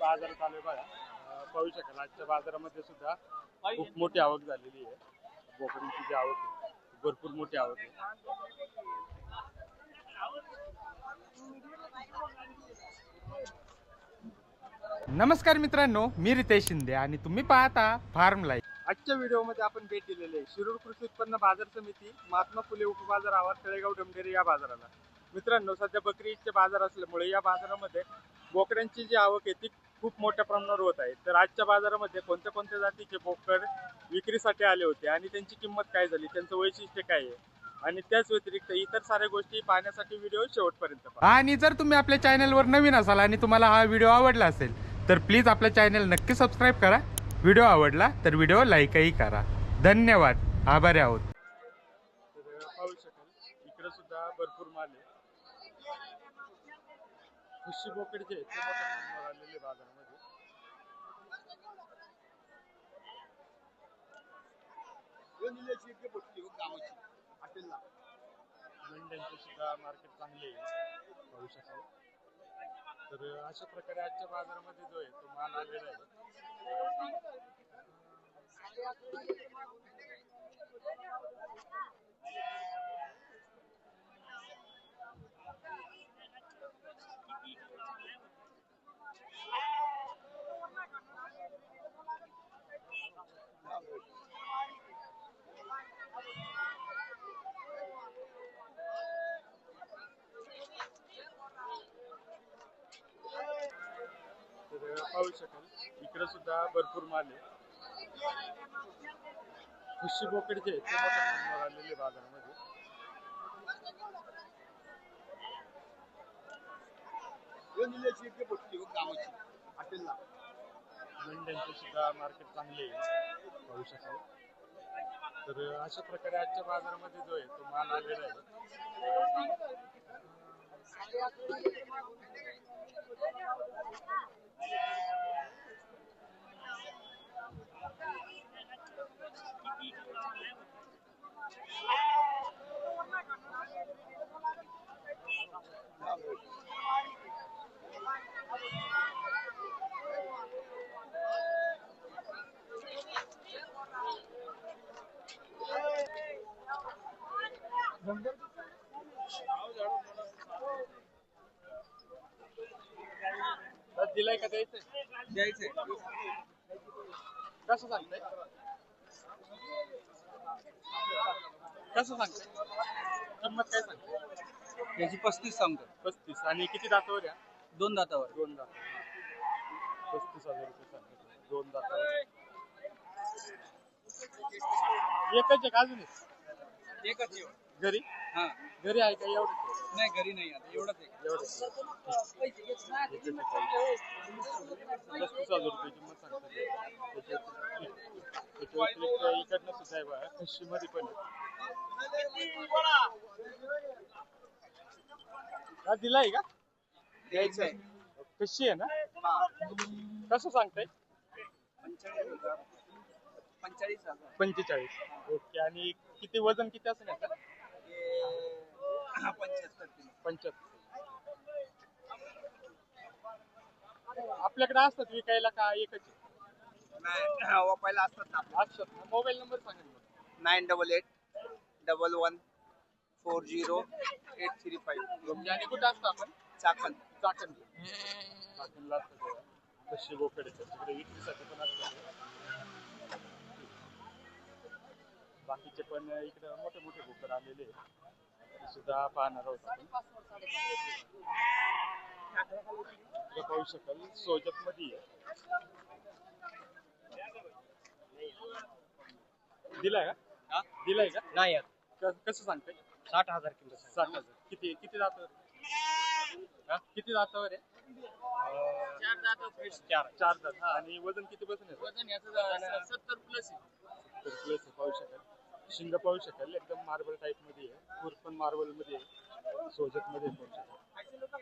बाजार चालू आहे बघा. पाहू शकाल आजच्या बाजारामध्ये सुद्धा खूप मोठी आवक झालेली आहे. बोकडांची जी आवक आहे भरपूर मोठी आवक आहे. नमस्कार मित्रांनो, मी रितेश शिंदे आणि तुम्ही पाहता फार्म लाईफ. आजच्या व्हिडिओमध्ये आपण भेट दिलेली आहे शिरूर कृषी उत्पन्न बाजार समिती, महात्मा फुले उपबाजार आवार, तळेगाव डमडेरे या बाजाराला. मित्रांनो, सध्या बकरी ईदचे बाजार असल्यामुळे या बाजारामध्ये बोकड्यांची जी आवक आहे ती खूप मोठ्या प्रमाणावर होत आहे. तर आजच्या बाजारामध्ये कोणत्या कोणत्या जातीचे बोकड विक्रीसाठी आले होते आणि त्यांची किंमत काय झाली, त्यांचं वैशिष्ट्य काय आहे आणि त्याच व्यतिरिक्त इतर साऱ्या गोष्टी पाहण्यासाठी व्हिडिओ शेवटपर्यंत पहा. आणि जर तुम्ही आपल्या चॅनलवर नवीन असाल आणि तुम्हाला हा व्हिडिओ आवडला असेल तर प्लीज आपल्या चॅनल नक्की सबस्क्राईब करा. व्हिडिओ आवडला तर व्हिडिओ लाईकही करा. धन्यवाद, आभारी आहोत. तर पाहू शकाल इकडे सुद्धा भरपूर माल आहे. खुशी बोकड जे आहे ते मोठ्या प्रमाणावर आलेले बाजारामध्ये. मेंढ्यांचे सुद्धा मार्केट चांगले आहे पाहू शकाल. तर अशा प्रकारे आजच्या बाजारामध्ये जो आहे तो माल आलेला आहे. तर पाहू शकाल इकडे सुद्धा भरपूर माल आहे. खुशी बोकड जे आहे ते मोठ्या प्रमाणावर आलेले बाजारामध्ये. मेंढ्यांचे सुद्धा मार्केट चांगले आहे पाहू शकाल. तर अशा प्रकारे आजच्या बाजारामध्ये जो आहे तो माल आलेला आहे. दिलाय का द्यायचंय? कसं सांगताय? किंमत काय सांगताय? त्याची 35 सांगतो. 35. आणि किती दातावर या? 2 दातावर. 2 दात. 35,000 रुपये सांगतो. 2 दातावर एकच आहे का अजून एकच एवढं. घरी? हा, घरी आहे का एवढं? नाही घरी नाही, आता एवढंच आहे. 35,000 रुपये किंमत सांगतो. त्याच्या व्यतिरिक्त इकडनं सुद्धा आहे बघा, खिशीमध्ये पण आहे. दिलाय का? द्यायचं आहे. कशी आहे ना? कसं सांगताय? 45. ओके. आणि किती वजन किती असेल याचं? 75. आपल्याकडे असतात विकायला का एकच आहे? नाही, वापायला असतात ना. असतात. मोबाईल नंबर सांगा ना. 9888400835. आणि कुठं असतो आपण? चाकण. चाकणला असतं. कशी बोकड आहे तिकडे विक्रीसाठी पण असतात. बाकीचे पण इकडे मोठे मोठे बोकड आलेले सुद्धा पाहणार आहोत आपण. पाहू शकाल सोजत मध्ये दिलाय का? नाही, कसं सांगते? 60,000 किलो. 60,000. किती दातावर? किती दातावर आहे? 4 दात. आणि वजन किती बसून आहे? वजन याचं 70 प्लस आहे. पाहू शकाल. शिंग पाहू शकाल एकदम मार्बल टाईप मध्ये आहे. खूर पण मार्बल मध्ये आहे. सोजत मध्ये पाहू शकाल.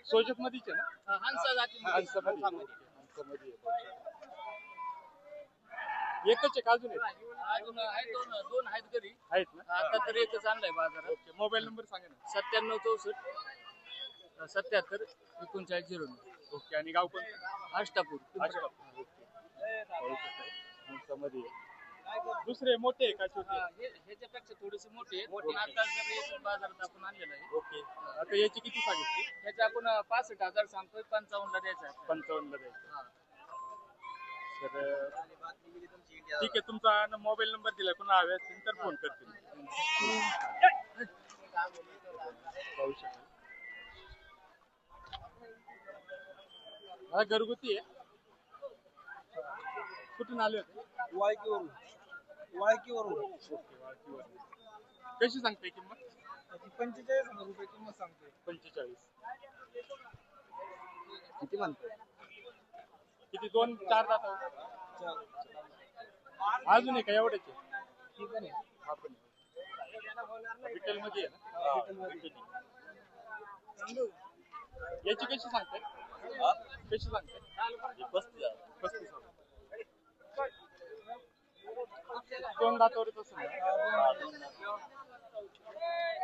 सोजत मध्येच आहे ना? हंसामध्ये एकच आहे का अजून दोन आहेत घरी. आहेत ना? आता तर एकच आणलाय बाजारात. ओके. मोबाईल नंबर सांगा ना. 9764 77 39 09. ओके. आणि गाव कोणतं? अष्टापूर. अष्टापूर. ओके. पाहू शकाल. उंचामध्ये आहे. दुसरे मोठे आहे का छोटे? ह्याच्यापेक्षा थोडेसे मोठे आहेत. पण आता जर एकूण बाजारात आपण आणलेलं आहे. ओके. आता याची किती सांगितली? ह्याचे आपण 65,000 सांगतोय, 55 द्यायचा आहे. 55 ला द्यायचं. हा. तर ठीक आहे. तुमचा मोबाईल नंबर दिला, कोणा हवे असतील तर फोन करतील. पाहू शकाल. हा घरगुती आहे. कुठून आले होते? वाळकीवरून. ओके. वाळकीवर. कशी सांगते किंमत? 45,000 रुपये किंमत सांगतोय. 45. किती म्हणतोय? किती? 2-4 दाता? अजून आहे का एवढ्याचे? ती पण आहे. हा पण विठ्ठल मध्ये आहे ना? विठ्ठल. याची कशी सांगते? कशी सांगते? 35,000. 2 दातावरच असेल ना?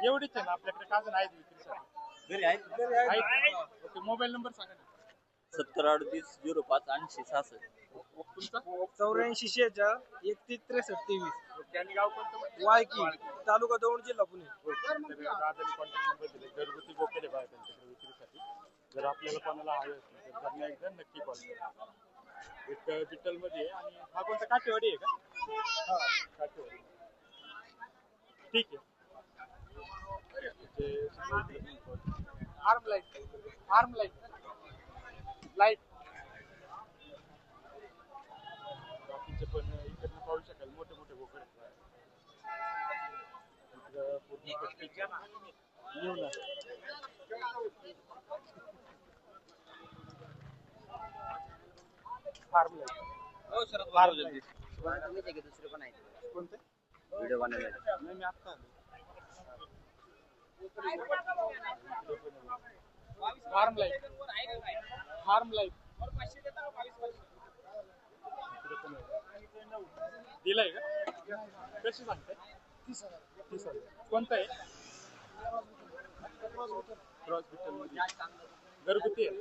एवढीच आहे ना आपल्याकडे? का अजून आहेत विक्रीसाठी? घरी आहेत. ओके. मोबाईल नंबर सांगा ना. 7038058066. तुमचा? 84 31 63 23. ओके. आणि गाव कोणतं? वाळकी तालुका दौंड जिल्हा पुणे. तर दादाने कॉन्टॅक्ट नंबर दिले. घरगुती बोकडे बाहेर त्यांच्याकडे विक्रीसाठी. जर आपल्याला कोणाला हवे असतील तर त्यांना एकदा नक्की कॉल करा. एक विठ्ठल मध्ये आहे. आणि हा कोणता? काठेवाडी आहे का? हा, काठेवाडी. ठीक आहे. आर्म लाईट बाकीचे पण इकडनं पाहू शकाल. मोठे मोठे बोकड आहेत. इकडं पूर्ण पट्टीचे येऊ ना. Farm light. दुसरे पण आहेत कोणते? व्हिडिओ बनवले. नाही, मी आत्ता आलो. Farm light. इकडे पण आहे. दिलाय का? कशी सांगते? 30,000. कोणता आहे? क्रॉस विठ्ठल मध्ये. घरगुती आहे.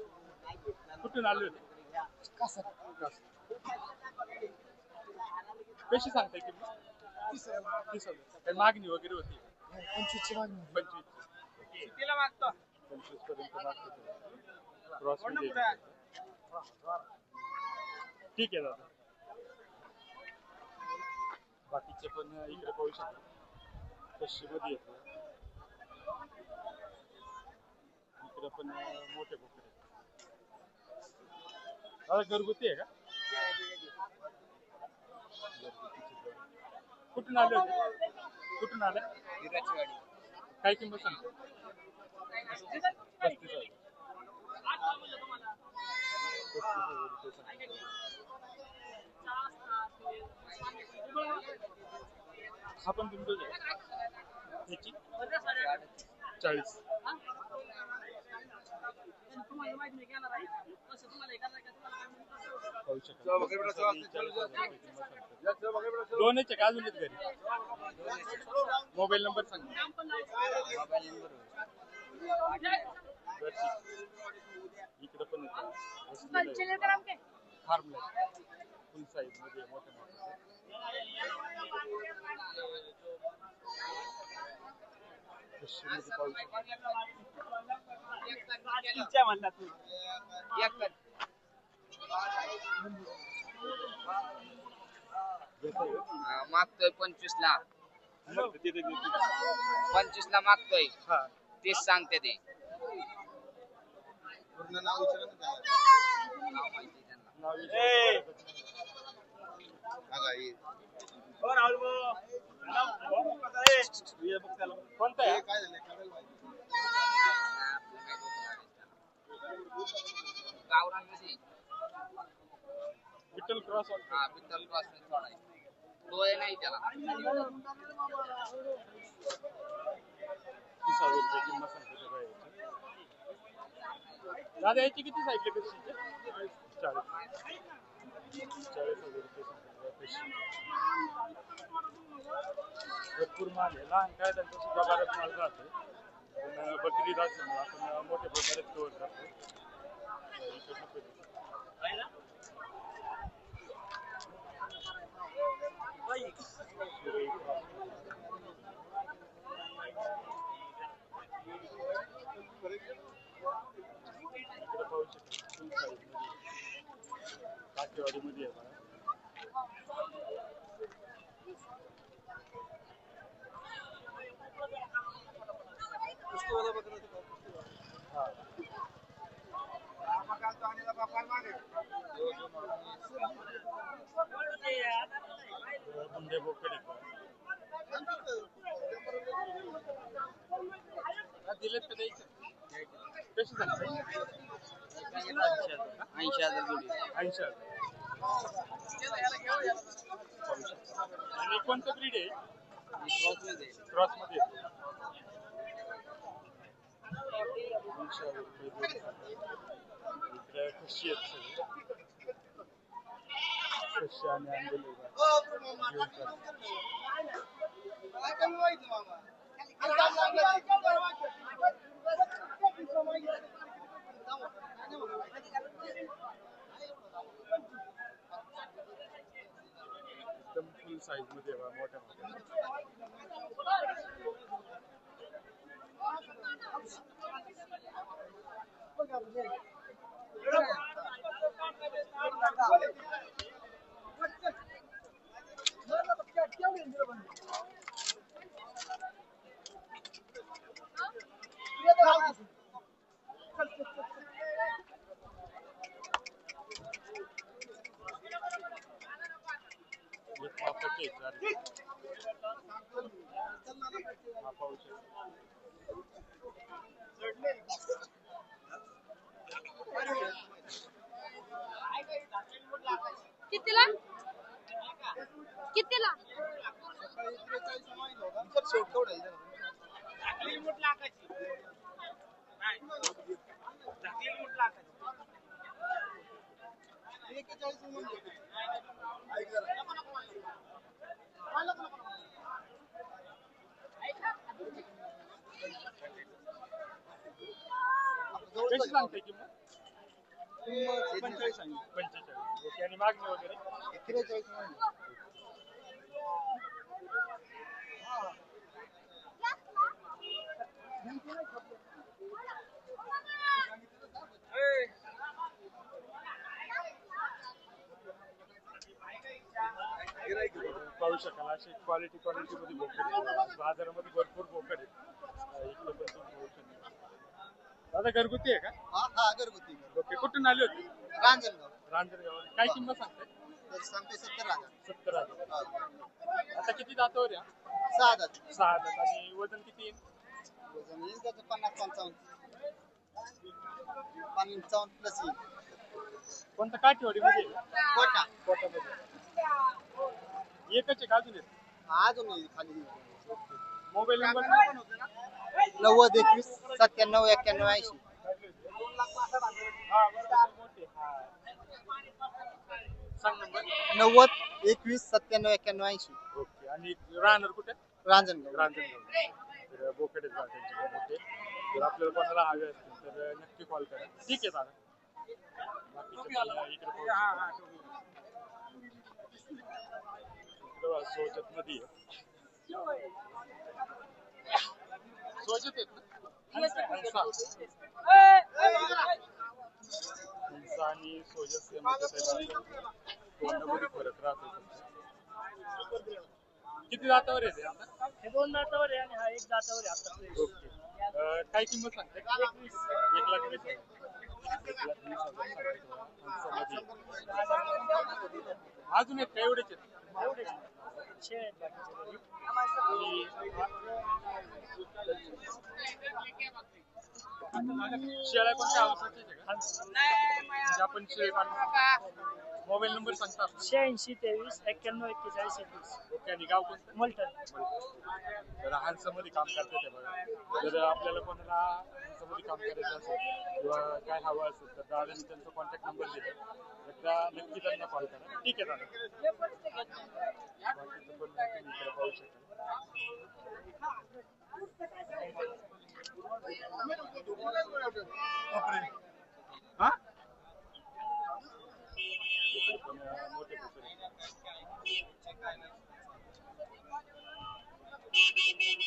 कुठून आले होते? कशी सांगताय किंमत? 30,000. काही मागणी वगैरे होती? 25. कितीला मागतो? 25 पर्यंत मागतो. क्रॉस मध्ये. ठीक आहे दादा. बाकीचे पण इकडे पाहू शकतो. कशी मध्ये येतो. इकडे पण मोठे बोकडे आहेत. दादा घरगुती आहे का? कुठून आले होते? कुठून आले? काय किंमत सांगतो? 35,000. 35,000 रुपये सांगतो. हा पण तुमचं ह्याची 40. पाहू शकाल. दोनच आहे का? अजून घरी? मोबाईल नंबर सांग. इकडे पण फार्म लाईट फुल साईज मध्ये मोठे मोठे. पाहू मागतोय 25 ला. 25 ला मागतोय. हा. 30 सांगते ते. पूर्ण नाव विचारा ना त्याला. नाव माहिती आहे त्यांना. नाव विचारायचं. कोणतं आहे? काय झालं? काढायला पाहिजे. गावरानमध्ये. विठ्ठल क्रॉस वाटतं. हा, विठ्ठल क्रॉस सोडायचं. डोळे नाही त्याला. 30,000 रुपये किंमत सांगतो त्या गायची. दादा याची किती सांगितले कशीचे? 40,000 रुपये सांगितले कशी. भरपूर माल आहे. लहान काय त्यांचा सुद्धा बराच माल राहतो. पण बकरी असल्यामुळे आपण मोठे प्रकारे कव्हर करतो. काठेवाडीमध्ये आहे बघा. बुंदे बोकड आहेत बघा. दिलेत का द्यायचे? कशी सांगताय? 80,000 जोडी 80,000. आणि कोणतं ब्रीड आहे? क्रॉसमध्ये क्रॉस मध्ये येतो. 80,000 रुपये जोडी. इकडे कशी आहेत सगळे कशी आणि आणलेले घेऊन चालले. एकदम फुल साईज मध्ये बघा, मोठ्या एक मापाचे आहेत चार. हा पाहू शकता. कितीला कितीला कशी सांगते किंमत? 45 सांगितली. 45. ओके. आणि मागणी वगैरे? 43. पाहू शकाल अशी क्वालिटी मध्ये बोकड आहेत. बाजारामध्ये भरपूर बोकड आहेत. इकडे पण तुम्ही पाहू शकता. दादा घरगुती आहे का? हा घरगुती. ओके. कुठून आले होते? रांजणगाव. रांजणगाव. काय किंमत सांगते? त्याची सांगते 70,000. 70,000. आता किती दातावर या? 6 दात. 6 दात. आणि वजन किती येईल? वजन येईल त्याचं 50-55. 55 प्लस येईल. कोणतं काठेवाडीमध्ये? कोटा. कोटामध्ये. एकच आहे का अजून आहेत? अजून येईल खाली. Mobile number? 90 21 97 91 80. सांग नंबर. 90 21 97 91 80. ओके. आणि राहणार कुठे? रांजणगाव. रांजणगाव. तर बोकड आहेत त्यांचे मोठे. जर आपल्याला कोणाला हवे असतील तर नक्की कॉल करा. ठीक आहे दादा. बाकीचे पण इकडे पाहू शकता. इकडे सोजत नदी आहे. सोजत आहेत ना? हंसा आणि सोजत तोंडामध्ये फरक राहतो. किती दातावर येते आता? हे 2 दातावर आहे आणि हा 1 दातावर आहे आता. ओके. काय किंमत सांगते? 1,20,000. 1,20,000 अजून आहेत का एवढेच आहेत? एवढे शेळ्या आहेत बाकीचे घरी. शेळ्या कोणत्या आवश्यक आहे का? म्हणजे आपण शेळी मोबाईल नंबर सांगता? 86 23 91 41 21. ओके. आणि गाव कोणतं? मल्टन. तर हांसामध्ये काम करते ते बघा. जर आपल्याला कोणाला हांसामध्ये काम करायचं असेल किंवा काय हवं असेल तर दादांनी त्यांचा कॉन्टॅक्ट नंबर दिला. एकदा नक्की त्यांना कॉल करा. ठीक आहे दादा. बाकीचं पण तुम्ही इकडे पाहू शकाल. हा पण मोठे बोकडे.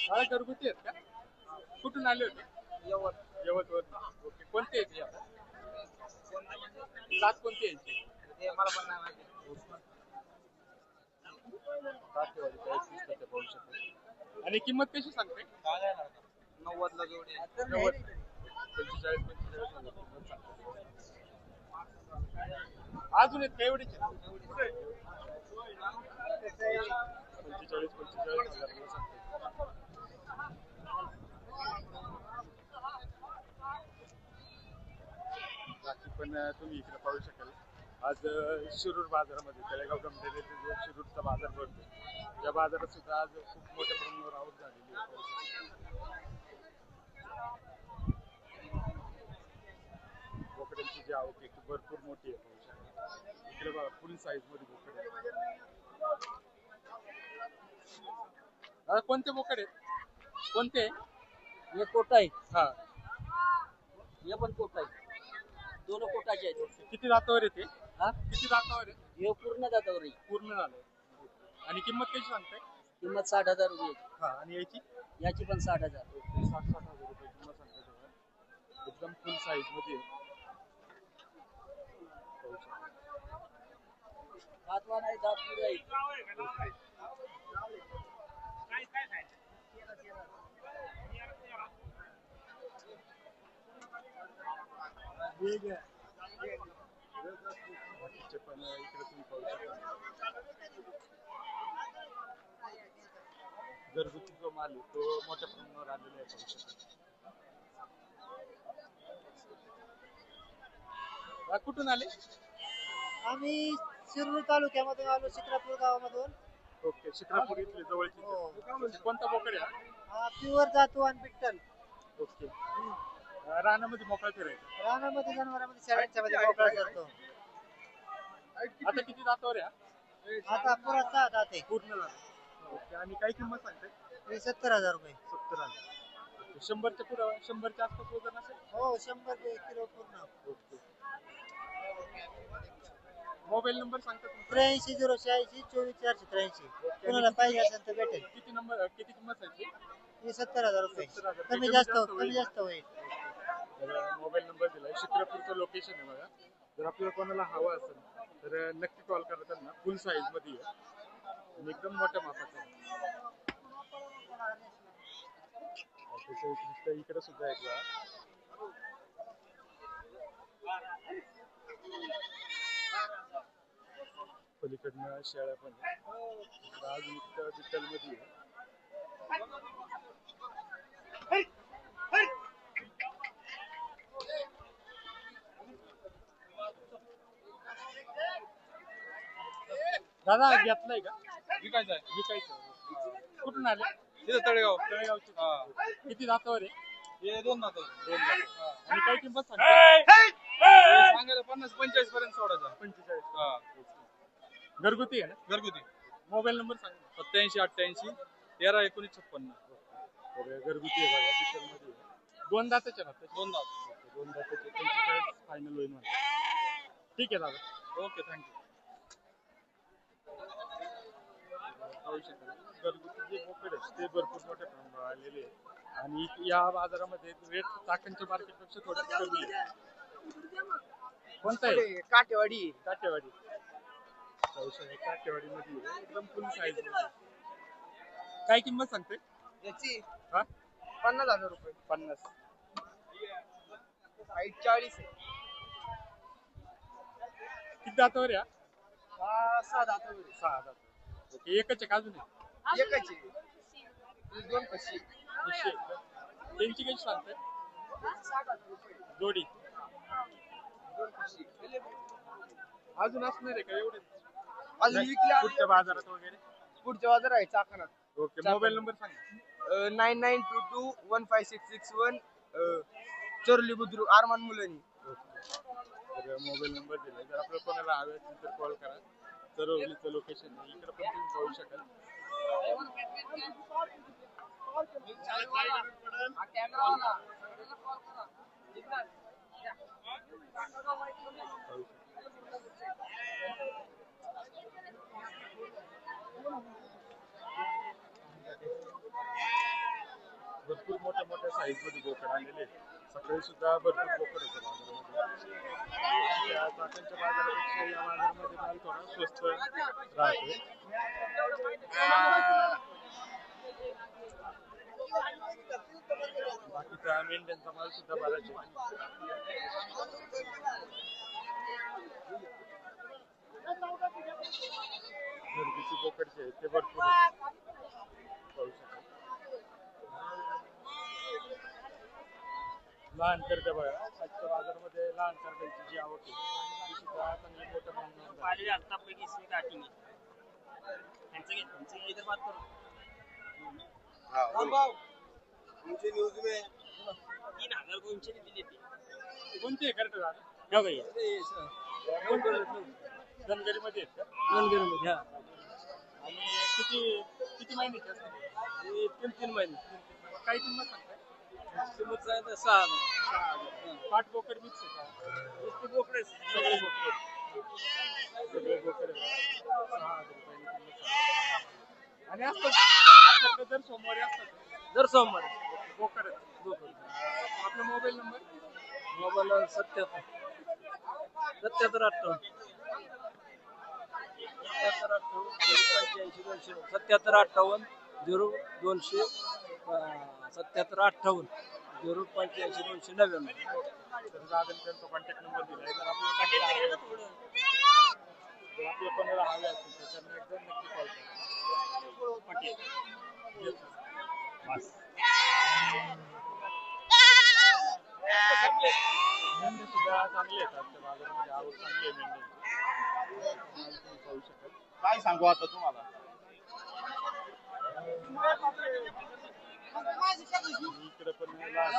हा घरगुती आहेत का? कुठून आले होते? यवतवर. ओके. कोणते आहेत हे आता? जात कोणती आहे याची? मला पण नाही माहिती. काठेवाडी काही पुस्तकं पाहू शकता. आणि किंमत कशी सांगते? 90 ला जोडी आहे. 90. 45 हजार किंमत सांगते. अजून आहेत का एवढीच? 45 हजार सांगते. बाकी पण तुम्ही इकडे पाहू शकाल. आज शिरूर बाजारामध्ये तळेगाव गमदेवी जो शिरूरचा बाजार भरतो या बाजारात सुद्धा आज खूप मोठ्या प्रमाणावर आवक झालेली आहे. बोकड्यांची जी आवक आहे ती भरपूर मोठी आहे. पाहू शकता इकडे बघा फुल साईज मध्ये बोकडे आहेत. कोणते बोकडे आहेत? कोणते? हे कोटा आहे. हा हे पण कोटा आहे. दोन कोटाचे आहेत. किती दातावर येते? हा? किती दातावर आहे? हे पूर्ण जातावर आहे. पूर्ण झालंय. आणि किंमत कशी सांगताय? किंमत 60,000 रुपये. हा आणि याची? याची पण 60,000. 60,000 रुपये किंमत सांगताय तेव्हा. एकदम फुल साईज मध्ये आहे. पाहू शकता. दातवा नाही, दात पुढे आहे. बाकीचे पण इकडे तुम्ही पाहू शकता. घरगुती जो माल आहे तो मोठ्या प्रमाणावर आलेला आहे. पाहू शकता. कुठून आले? आम्ही शिरूर तालुक्यामधून आलो, शिक्रापूर गावामधून. ओके. शिक्रापूर इथले जवळचे. कोणता बोकड आहे? प्युअर जातो आणि बिट्टल. ओके. रानामध्ये मोकळा फिरायचा. रानामध्ये जनावरांमध्ये शेळ्यांच्या मध्ये मोकळा करतो. आता किती दातावर आहे? आता पुरा 6 दात आहे. पूर्ण झालं. ओके. आणि काय किंमत सांगते? 70,000 रुपये. 70,000. 100च्या पुढं 100च्या आसपास वजन असेल. हो 100 किलो पूर्ण. ओके. मोबाईल नंबर सांगता तुमचा? 83 086 24 483. कुणाला पाहिजे असेल तर भेटेल. किती नंबर किती किंमत सांगते? हे 70,000 रुपये. 70,000. कमी जास्त होईल. तर मोबाईल नंबर दिलाय. शिक्रापूरचं लोकेशन आहे बघा. जर आपल्याला कोणाला हवं असेल तर नक्की कॉल करा त्यांना. फुल साईज मध्ये आहे आणि एकदम मोठ्या मापाचं आहे. त्याच्या व्यतिरिक्त इकडे सुद्धा आहे बघा. पलीकडनं शेळ्या पण आहे. अजून इकडं डिटेल मध्ये आहे. दादा घेतलाय का? विकायचं आहे. विकायचं. कुठून आले? तिथं तळेगाव. तळेगावचे. किती दातावर आहे? हे 2 दात. 2 दात. आणि काय किंमत सांगता? सांगायला 50-45 पर्यंत सोडायचा. 45. हा. घरगुती आहे ना? घरगुती. मोबाईल नंबर सांगा. 87-88 13-19-56. तर घरगुती आहे बघा. डिटेल मध्ये आहे. 2 दाताचे ना? 2 दात. 2 दाताचे 45 फायनल होईल म्हणा. ठीक आहे दादा. Okay, thank you. पाहू शकाल घरगुती जे बोकड आहेत ते भरपूर मोठ्या प्रमाणावर आलेले आहेत. आणि या बाजारामध्ये रेट चाकणच्या मार्केटपेक्षा थोडं कमी आहे. कोणता आहे? काटेवाडी. काठेवाडी. पाहू शकाल काठेवाडीमध्ये एकदम फुल साईज मध्ये. काय किंमत सांगते? याची हा 50,000 रुपये. 50. हाईट 40 आहे. किती दातावर या? 6 दात. 6 दात. ओके. एकच आहे का अजून आहे? एकच आहे. 2 कशी. निश्चित. त्यांची कशी सांगताय? 60,000 रुपये. जोडी 2 कशी. अजून असणार आहे का एवढे? अजून विकल्या पुढच्या बाजारात वगैरे? पुढच्या बाजार आहे चाकणात. ओके. मोबाईल नंबर सांगा. 9922156661 चोरली बुद्रुक आरमान मुलांनी. तर मोबाईल नंबर दिलाय. जर आपल्याला कोणाला हवे असेल तर कॉल करा. चरोलीचं लोकेशन आहे. इकडे पण तुम्ही पाहू शकाल. पाहू शकाल. साईज मध्ये बोकड आलेले आहेत. सकाळी सुद्धा भरपूर बोकड होते बाजारामध्ये. त्या चाकणच्या बाजारापेक्षा या बाजारामध्ये माल थोडा स्वस्त राहतो. बाकीचा मेंढ्यांचा माल सुद्धा बराच आहे. घरगुती बोकड जे आहेत ते भरपूर आहेत. पाहू शकाल. लहान करडे बघा, आजच्या बाजारामध्ये लहान करड्यांची जी आवक आहे ती सुद्धा चांगली मोठ्या प्रमाणावर आहे. कोणते करडे दादा? धनगरी मध्ये आहेत का? आणि किती किती महिन्याचे असतात? 3 महिने. काही किंमत सांगताय? 6,000. पाठ बोकड मिक्स आहे का? बोकडे सगळे बोकड. सगळे बोकड आहे. 6,000 रुपयाने किंमत सांगताय. आणि असतात आपल्याकडे दर सोमवारी असतात. दर सोमवारी बोकड आपला मोबाईल नंबर? मोबाईल 77 58 200 77 58 085 तर दादांचा कॉन्टॅक्ट नंबर दिलाय. जर आपल्या कोणाला हवे असतील तर त्यांना एकदा नक्की कॉल करा. मेंढे सुद्धा चांगले आहेत आजच्या बाजारामध्ये. आवक चांगली आहे मेंढ्यांची. तुम्ही पाहू शकाल. काय सांगू आता तुम्हाला. इकडे पण लहान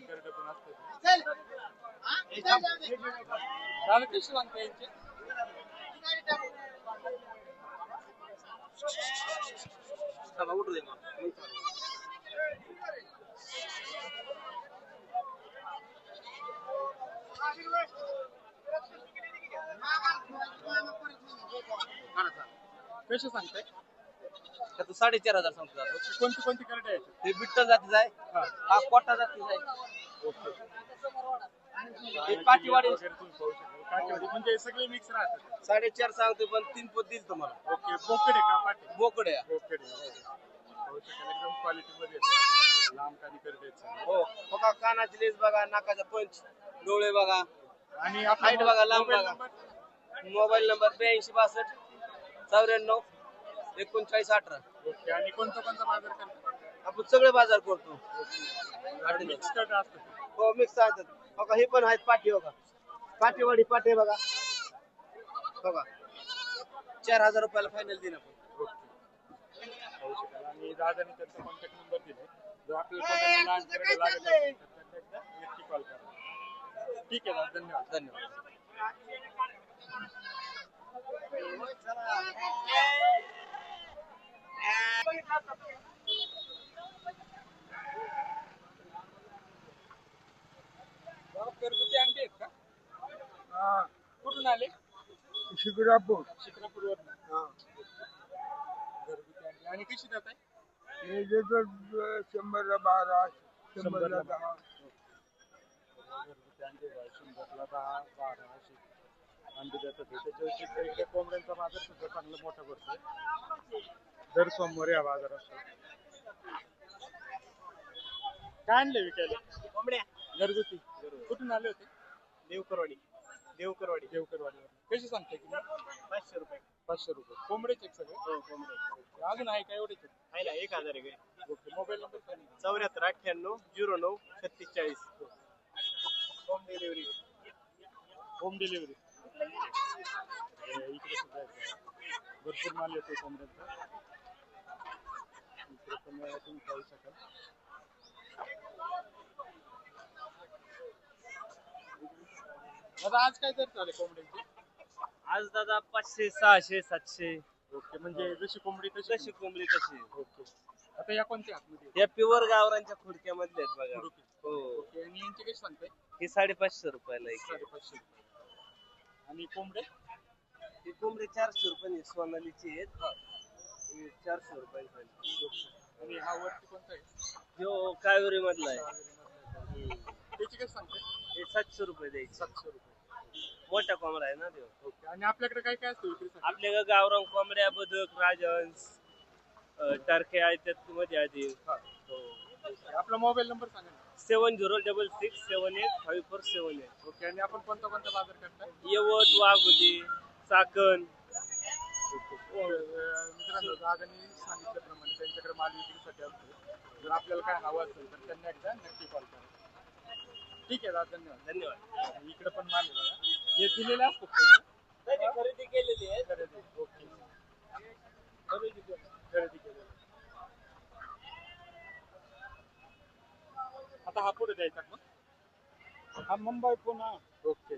करडे पण असतात. दादा कशी सांगता यांचे? कसे सांगताय? 4,500 सांगतो दादा. कोणती कोणती करडे आहेत? हे बिट्टल जातीचा आहे, हा कोटा जातीचा आहे. ओके. हे काठीवाडी वगैरे तुम्ही पाहू शकाल. काठीवाडी म्हणजे सगळे मिक्स राहतात. 4,500 सांगतो पण 3 पद देईल तुम्हाला. ओके. बोकड आहे का पाठी? बोकड आहे. बोकड आहे. पाहू शकाल एकदम क्वालिटी मध्ये येतात. लांब कानी करडे आहेत. हो बघा, कानाची लेस बघा, नाकाचा पंच, डोळे बघा, आणि हाईट बघा, लांब मोबाईल बघा. नंबर? Mobile number 82 62 94 39 18. ओके. आणि कोणता कोणता बाजार करतात? आपण सगळे बाजार करतो. मिक्स करडे असतात. हो मिक्स आहेत बघा. हे पण आहेत पाठी बघा, काठीवाडी पाठी बघा बघा. 4,000 रुपयाला फायनल देईन आपण. पाहू शकाल. आणि दादाने त्यांचा कॉन्टॅक्ट नंबर दिले. जर आपल्याला कोणाला लहान करडे लागत असेल तर त्यांना एकदा नक्की कॉल करा. ठीक आहे दादा, धन्यवाद. धन्यवाद. घरगुती अंडे आहेत का? कुठून आले? शिक्रापूर. शिक्रापूरवरून. घरगुती अंडे. आणि कशी देत आहे? हे देतो 100ला 12, 100ला 10. घरगुती अंडे 100ला 10, 12 असे अंडे देतात. त्याच्या व्यतिरिक्त इकडे कोंबड्यांचा बाजार सुद्धा चांगला मोठा भरतोय. दर सोमवारी हा बाजार असतो. काय आणले विकायला? कोंबड्या घरगुती. कुठून आले होते? देवकरवाडी. देवकरवाडीवर. कशी सांगताय तुम्ही? 500 रुपये. 500 रुपये. कोंबडेच आहेत सगळे? हो कोंबडे अजून आहे का एवढेच आहेत? आहे ना, 1,000 आहे. ओके. मोबाईल नंबर सांगा. 74 98 09 36 होम डिलिव्हरी. Home delivery. इकडे सुद्धा आहे. भरपूर माल येतो कोंबड्यांचा. इकडे पण तुम्ही पाहू शकाल. दादा आज काय दर चालू कोंबड्यांचे? आज दादा 500 600 700. ओके. म्हणजे जशी कोंबडी तशी कोंबडी तशी. ओके. आता या कोणत्या आतमध्ये? या प्युअर गावरांच्या खुडक्यामधले आहेत बघा. खुडुकी. हो. ओके. आणि यांची कशी सांगताय? हे 550 रुपयाला एक. 550 रुपये. आणि कोंबडे? ही कोंबडी 400 रुपये सोनालीची आहेत. ही 400 रुपये आणि हा वरती कोणता आहे? जो कावेरी मधला आहे. त्याची काय सांगते? हे 700 रुपये द्यायचे. 700 रुपये. मोठा कोंबडा आहे ना तो. ओके. आणि आपल्याकडे काय काय असतं विक्रीसाठी? आपल्याकडे गावरान कोंबड्या, बदक, राजहंस, टर्क्या आहेत त्यात मध्ये आधी. हा. आपला मोबाईल नंबर सांगा ना. 7066785478. ओके. आणि आपण कोणता कोणता बाजार करताय? यवत, वाघोली, चाकण. मित्रांनो, दादांनी सांगितल्याप्रमाणे त्यांच्याकडे माल विक्रीसाठी असतो. जर आपल्याला काय हवं असेल तर त्यांना एकदा नक्की कॉल करा. ठीक आहे दादा, धन्यवाद. धन्यवाद. इकडे पण माल आहे बघा. हे दिलेले असतात का इकडे? खरेदी केलेली आहे. खरेदी. ओके. खरेदी केलेली. आता हा पुढे द्यायचा का मग? हा मुंबई पुणे. ओके.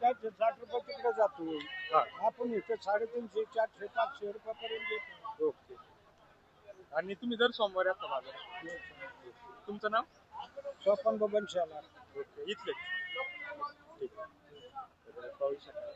त्याचे 60 रुपये तिकडे जातो. हा. आपण इथे 350, 400, 500 रुपयापर्यंत येतो. ओके. आणि तुम्ही दर सोमवारी असता बाजार? तुमचं नाव? स्वपन बबन शाला. ओके. इथले ठीक आहे. तर पाहू शकता.